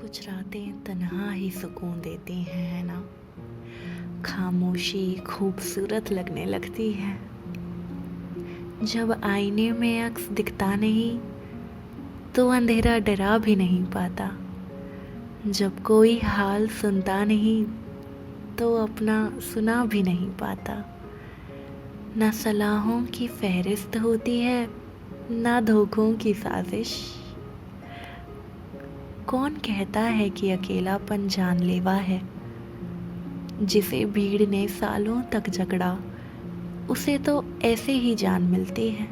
कुछ रातें तन्हा ही सुकून देती हैं, है ना। खामोशी खूबसूरत लगने लगती है जब आईने में अक्स दिखता नहीं तो अंधेरा डरा भी नहीं पाता। जब कोई हाल सुनता नहीं तो अपना सुना भी नहीं पाता। ना सलाहों की फहरिस्त होती है, ना धोखों की साजिश। कौन कहता है कि अकेलापन जानलेवा है। जिसे भीड़ ने सालों तक झगड़ा, उसे तो ऐसे ही जान मिलती है।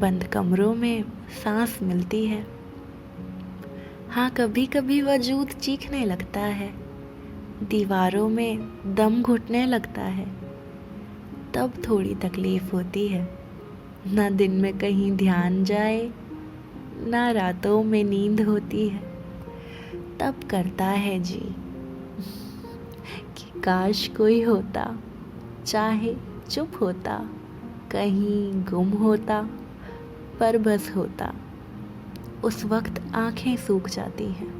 बंद कमरों में सांस मिलती है। हाँ, कभी कभी वजूद चीखने लगता है, दीवारों में दम घुटने लगता है। तब थोड़ी तकलीफ होती है। ना दिन में कहीं ध्यान जाए, ना रातों में नींद होती है। तब करता है जी कि काश कोई होता, चाहे चुप होता, कहीं गुम होता, पर बस होता। उस वक्त आंखें सूख जाती हैं,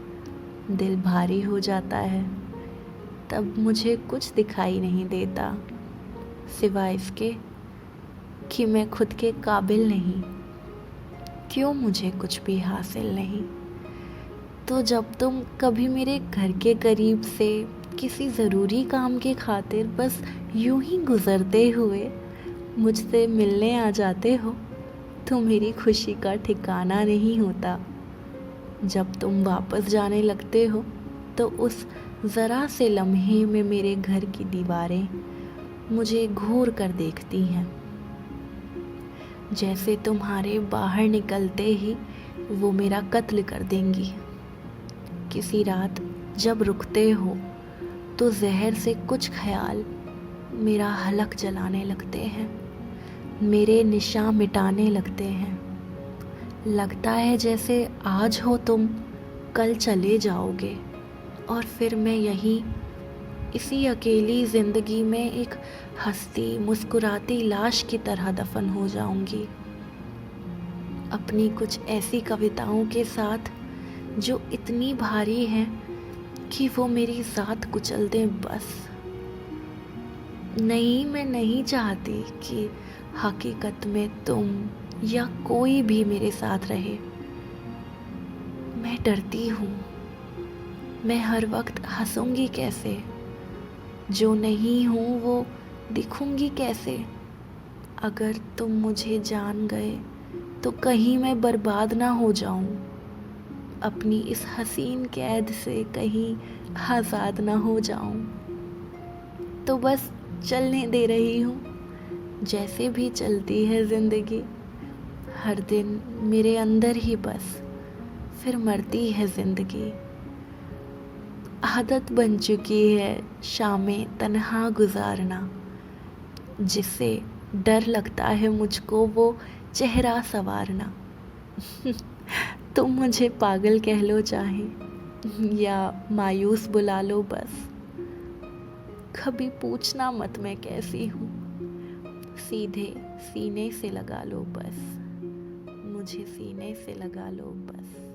दिल भारी हो जाता है। तब मुझे कुछ दिखाई नहीं देता, सिवाय इसके कि मैं खुद के काबिल नहीं। क्यों मुझे कुछ भी हासिल नहीं। तो जब तुम कभी मेरे घर के करीब से किसी ज़रूरी काम के खातिर बस यूं ही गुज़रते हुए मुझसे मिलने आ जाते हो, तो मेरी खुशी का ठिकाना नहीं होता। जब तुम वापस जाने लगते हो तो उस ज़रा से लम्हे में मेरे घर की दीवारें मुझे घूर कर देखती हैं, जैसे तुम्हारे बाहर निकलते ही वो मेरा कत्ल कर देंगी। किसी रात जब रुकते हो तो जहर से कुछ ख्याल मेरा हलक जलाने लगते हैं, मेरे निशान मिटाने लगते हैं। लगता है जैसे आज हो तुम, कल चले जाओगे और फिर मैं यहीं इसी अकेली ज़िंदगी में एक हंसती मुस्कुराती लाश की तरह दफन हो जाऊंगी, अपनी कुछ ऐसी कविताओं के साथ जो इतनी भारी हैं कि वो मेरी ज़ात कुचल दें बस। नहीं, मैं नहीं चाहती कि हकीकत में तुम या कोई भी मेरे साथ रहे। मैं डरती हूँ, मैं हर वक्त हंसूंगी कैसे, जो नहीं हूँ वो दिखूंगी कैसे। अगर तुम मुझे जान गए तो कहीं मैं बर्बाद ना हो जाऊं, अपनी इस हसीन कैद से कहीं आज़ाद ना हो जाऊं। तो बस चलने दे रही हूँ, जैसे भी चलती है ज़िंदगी। हर दिन मेरे अंदर ही बस फिर मरती है ज़िंदगी। आदत बन चुकी है शामें तन्हा गुजारना, जिससे डर लगता है मुझको वो चेहरा संवारना। तुम मुझे पागल कह लो चाहे या मायूस बुला लो, बस कभी पूछना मत मैं कैसी हूँ। सीधे सीने से लगा लो बस, मुझे सीने से लगा लो बस।